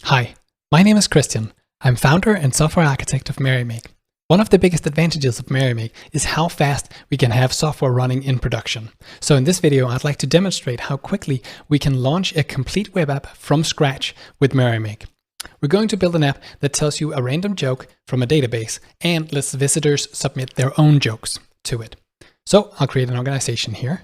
Hi, my name is Christian. I'm founder and software architect of Merrymake. One of the biggest advantages of Merrymake is how fast we can have software running in production. So in this video, I'd like to demonstrate how quickly we can launch a complete web app from scratch with Merrymake. We're going to build an app that tells you a random joke from a database and lets visitors submit their own jokes to it. So I'll create an organization here.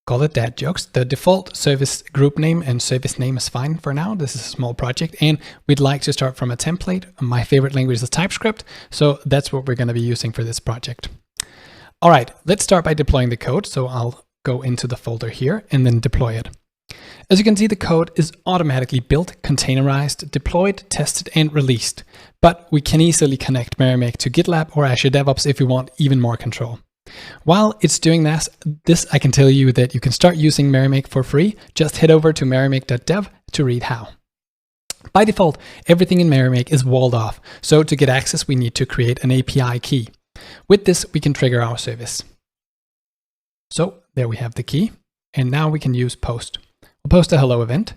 Call it Dad Jokes. The default service group name and service name is fine for now. This is a small project and we'd like to start from a template. My favorite language is TypeScript, so that's what we're going to be using for this project. All right, let's start by deploying the code. So I'll go into the folder here and then deploy it. As you can see, the code is automatically built, containerized, deployed, tested, and released. But we can easily connect Merrymake to GitLab or Azure DevOps if we want even more control. While it's doing this, I can tell you that you can start using Merrymake for free. Just head over to merrymake.dev to read how. By default, everything in Merrymake is walled off. So to get access, we need to create an API key. With this, we can trigger our service. So there we have the key. And now we can use post. We'll post a hello event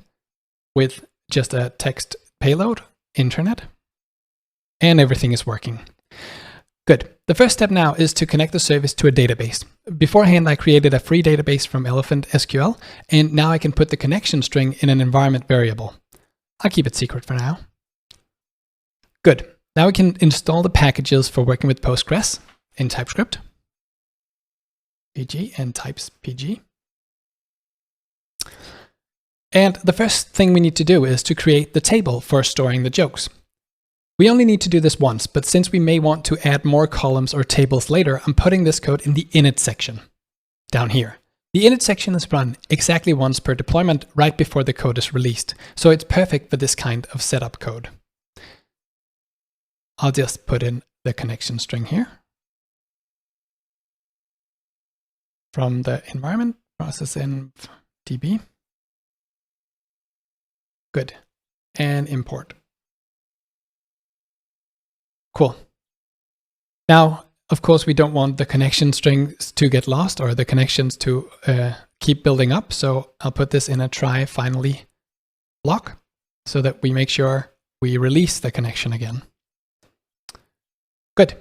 with just a text payload, internet, and everything is working. Good. The first step now is to connect the service to a database. Beforehand, I created a free database from Elephant SQL, and now I can put the connection string in an environment variable. I'll keep it secret for now. Good. Now we can install the packages for working with Postgres in TypeScript, PG and types PG. And the first thing we need to do is to create the table for storing the jokes. We only need to do this once, but since we may want to add more columns or tables later, I'm putting this code in the init section down here. The init section is run exactly once per deployment right before the code is released, so it's perfect for this kind of setup code. I'll just put in the connection string here from the environment, process env db. Good. And import. Cool. Now, of course, we don't want the connection strings to get lost or the connections to keep building up. So I'll put this in a try finally block so that we make sure we release the connection again. Good.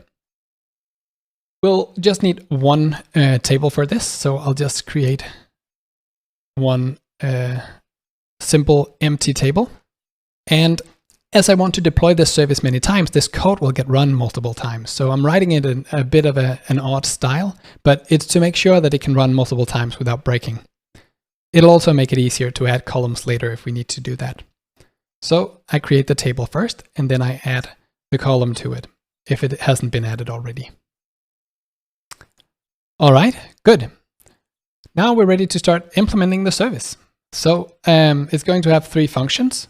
We'll just need one table for this. So I'll just create one simple empty table. And as I want to deploy this service many times, this code will get run multiple times. So I'm writing it in a bit of an odd style, but it's to make sure that it can run multiple times without breaking. It'll also make it easier to add columns later if we need to do that. So I create the table first, and then I add the column to it if it hasn't been added already. All right, good. Now we're ready to start implementing the service. So it's going to have 3 functions.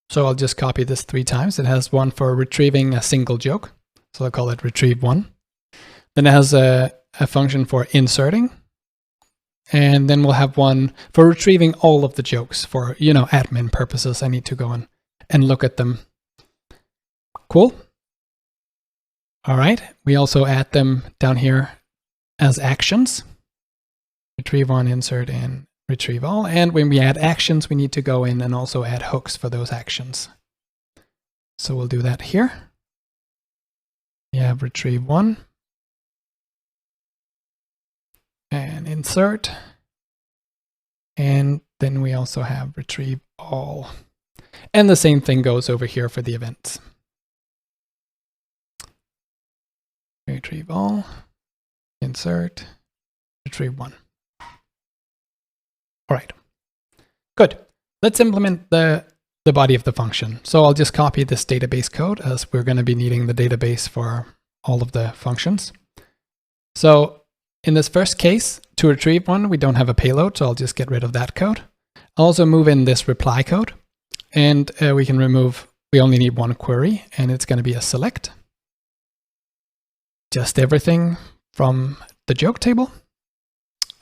So I'll just copy this 3 times. It has one for retrieving a single joke. So I'll call it retrieve1. Then it has a function for inserting. And then we'll have one for retrieving all of the jokes for, admin purposes. I need to go in and look at them. Cool. All right. We also add them down here as actions. Retrieve1, insert, and retrieve all. And when we add actions, we need to go in and also add hooks for those actions. So we'll do that here. We have retrieve1 and insert. And then we also have retrieve all. And the same thing goes over here for the events. Retrieve all, insert, retrieve1. All right, good. Let's implement the body of the function. So I'll just copy this database code as we're going to be needing the database for all of the functions. So in this first case, to retrieve one, we don't have a payload, so I'll just get rid of that code. I'll also move in this reply code, and we can remove, we only need one query, and it's going to be a select. Just everything from the joke table.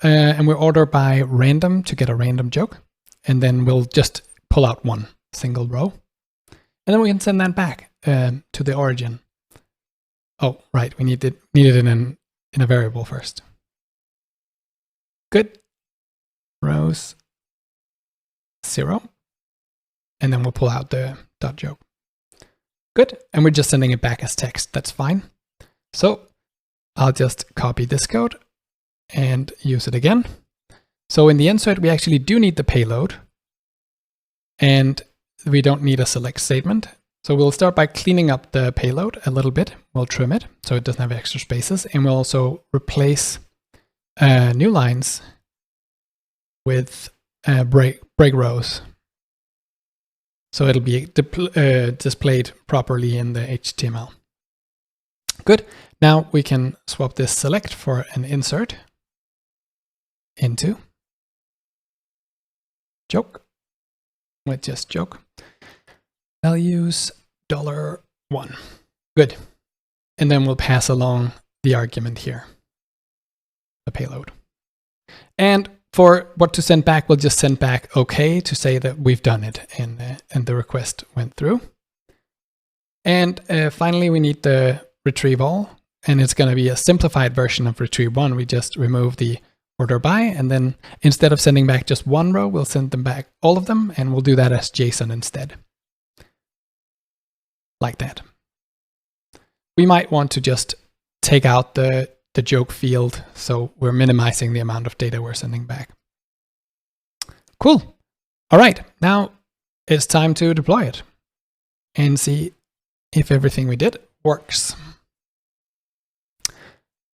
And we'll order by random to get a random joke. And then we'll just pull out one single row. And then we can send that back to the origin. Oh, right. We need it in a variable first. Good. Rows 0. and then we'll pull out the .joke. Good, and we're just sending it back as text. That's fine. So I'll just copy this code and use it again. So in the insert, we actually do need the payload, and we don't need a select statement. So we'll start by cleaning up the payload a little bit. We'll trim it so it doesn't have extra spaces, and we'll also replace new lines with break rows. So it'll be displayed properly in the HTML. Good. Now we can swap this select for an insert into joke with just joke. Values $1. Good. And then we'll pass along the argument here, the payload. And for what to send back, we'll just send back OK to say that we've done it and the request went through. And finally, we need the retrieve all, and it's going to be a simplified version of retrieve one. We just remove the order by, and then instead of sending back just one row, we'll send them back all of them, and we'll do that as JSON instead. Like that. We might want to just take out the joke field, so we're minimizing the amount of data we're sending back. Cool. All right, now it's time to deploy it and see if everything we did works.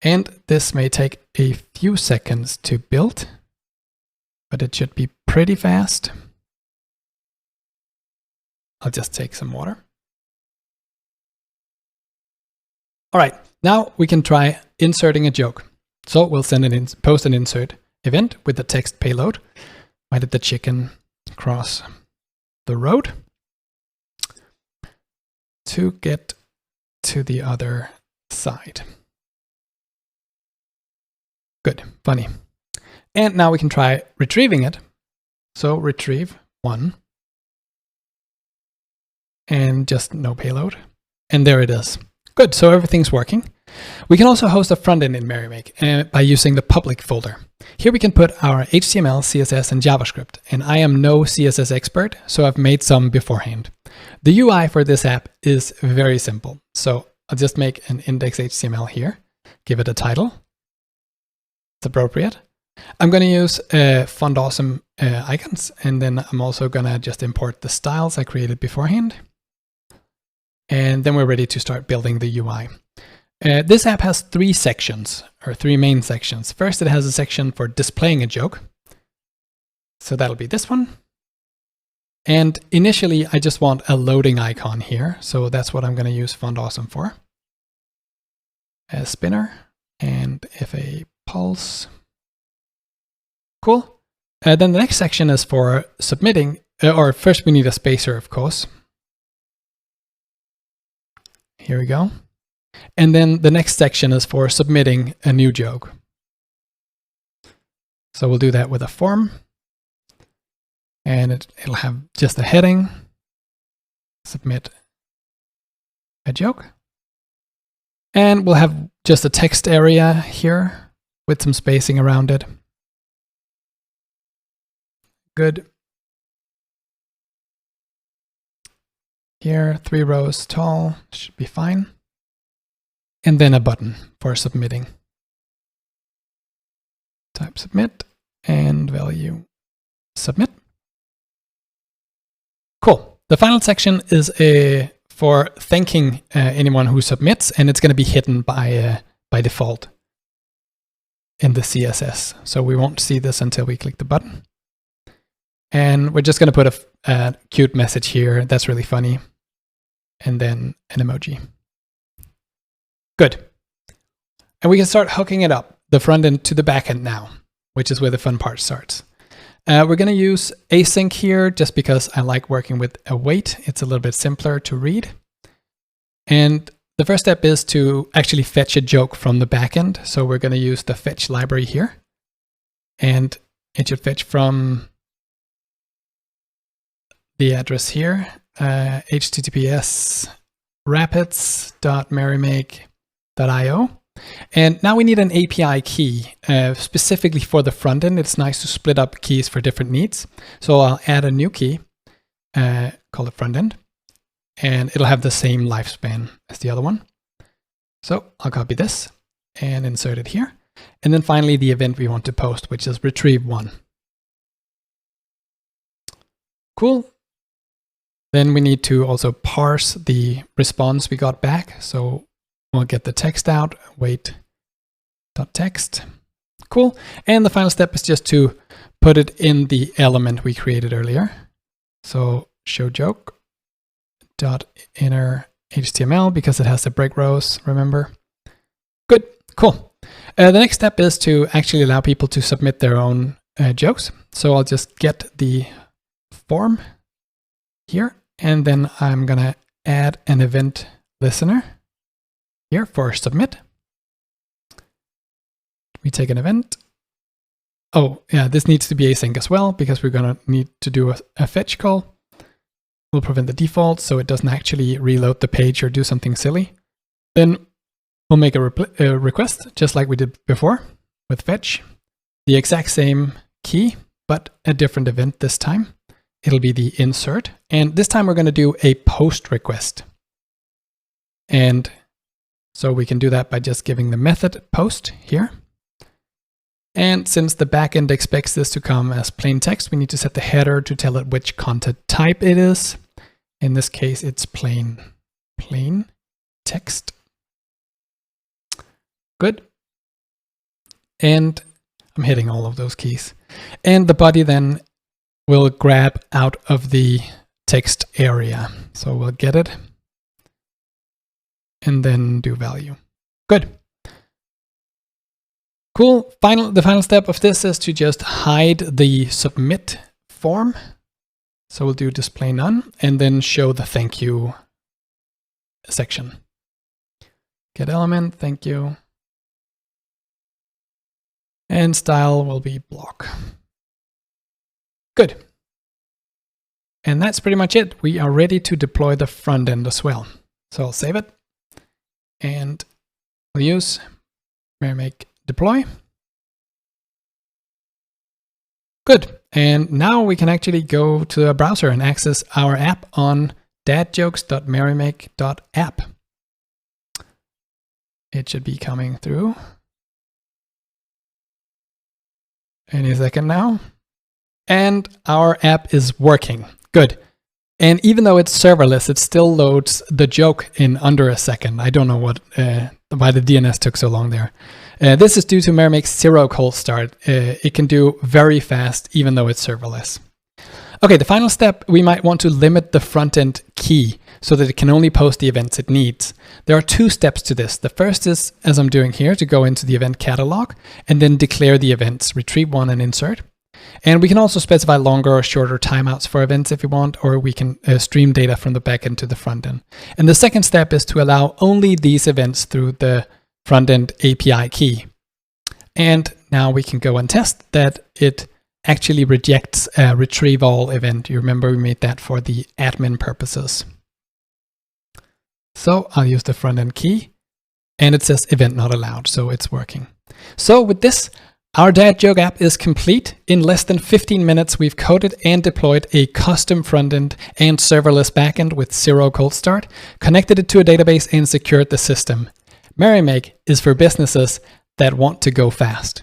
And this may take a few seconds to build, but it should be pretty fast. I'll just take some water. All right, now we can try inserting a joke. So we'll send an post an insert event with the text payload. Why did the chicken cross the road? To get to the other side. Good, funny. And now we can try retrieving it. So retrieve 1. And just no payload. And there it is. Good, so everything's working. We can also host a frontend in Merrymake by using the public folder. Here we can put our HTML, CSS, and JavaScript. And I am no CSS expert, so I've made some beforehand. The UI for this app is very simple. So I'll just make an index.html here, give it a title. It's appropriate. I'm going to use font awesome icons, and then I'm also going to just import the styles I created beforehand. And then we're ready to start building the UI. This app has 3 sections, or 3 main sections. First, it has a section for displaying a joke. So that'll be this one. And initially, I just want a loading icon here. So that's what I'm going to use font awesome for. A spinner and if a pulse. Cool. Then the next section is for submitting, or first we need a spacer, of course. Here we go. And then the next section is for submitting a new joke. So we'll do that with a form. And it'll have just a heading, submit a joke. And we'll have just a text area here with some spacing around it. Good. Here, 3 rows tall, should be fine. And then a button for submitting. Type submit and value submit. Cool. The final section is for thanking anyone who submits, and it's going to be hidden by default in the CSS. So we won't see this until we click the button. And we're just going to put a cute message here. That's really funny. And then an emoji. Good. And we can start hooking it up, the front end to the back end now, which is where the fun part starts. We're going to use async here just because I like working with a wait. It's a little bit simpler to read. And the first step is to actually fetch a joke from the backend. So we're going to use the fetch library here. And it should fetch from the address here, https rapids.merrymake.io. And now we need an API key specifically for the front end. It's nice to split up keys for different needs. So I'll add a new key. call it frontend, and it'll have the same lifespan as the other one. So I'll copy this and insert it here. And then finally the event we want to post, which is retrieve1. Cool. Then we need to also parse the response we got back. So we'll get the text out, wait.text. Cool. And the final step is just to put it in the element we created earlier. So show joke dot inner HTML, because it has the break rows, remember? Good, cool. The next step is to actually allow people to submit their own jokes. So I'll just get the form here, and then I'm gonna add an event listener here for submit. We take an event. Oh yeah, this needs to be async as well, because we're gonna need to do a fetch call. We'll prevent the default so it doesn't actually reload the page or do something silly. Then we'll make a request just like we did before with fetch. The exact same key, but a different event this time. It'll be the insert. And this time we're going to do a post request. And so we can do that by just giving the method post here. And since the backend expects this to come as plain text, we need to set the header to tell it which content type it is. In this case, it's plain text. Good. And I'm hitting all of those keys. And the body then will grab out of the text area. So we'll get it and then do value. Good. Cool. The final step of this is to just hide the submit form. So we'll do display none and then show the thank you section. Get element, thank you. And style will be block. Good. And that's pretty much it. We are ready to deploy the front end as well. So I'll save it and we'll use Merrymake deploy. Good. And now we can actually go to a browser and access our app on dadjokes.merrymake.app. It should be coming through any second now. And our app is working. Good. And even though it's serverless, it still loads the joke in under a second. I don't know why the DNS took so long there. This is due to Merrymake's zero cold start. It can do very fast, even though it's serverless. Okay, the final step, we might want to limit the front-end key so that it can only post the events it needs. There are two steps to this. The first is, as I'm doing here, to go into the event catalog and then declare the events, retrieve1 and insert. And we can also specify longer or shorter timeouts for events if we want, or we can stream data from the backend to the front end. And the second step is to allow only these events through the front end API key. And now we can go and test that it actually rejects a retrieve all event. You remember we made that for the admin purposes. So I'll use the front end key and it says event not allowed, so it's working. So with this, our Dad Joke app is complete. In less than 15 minutes, we've coded and deployed a custom frontend and serverless backend with zero cold start, connected it to a database and secured the system. Merrymake is for businesses that want to go fast.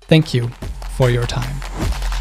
Thank you for your time.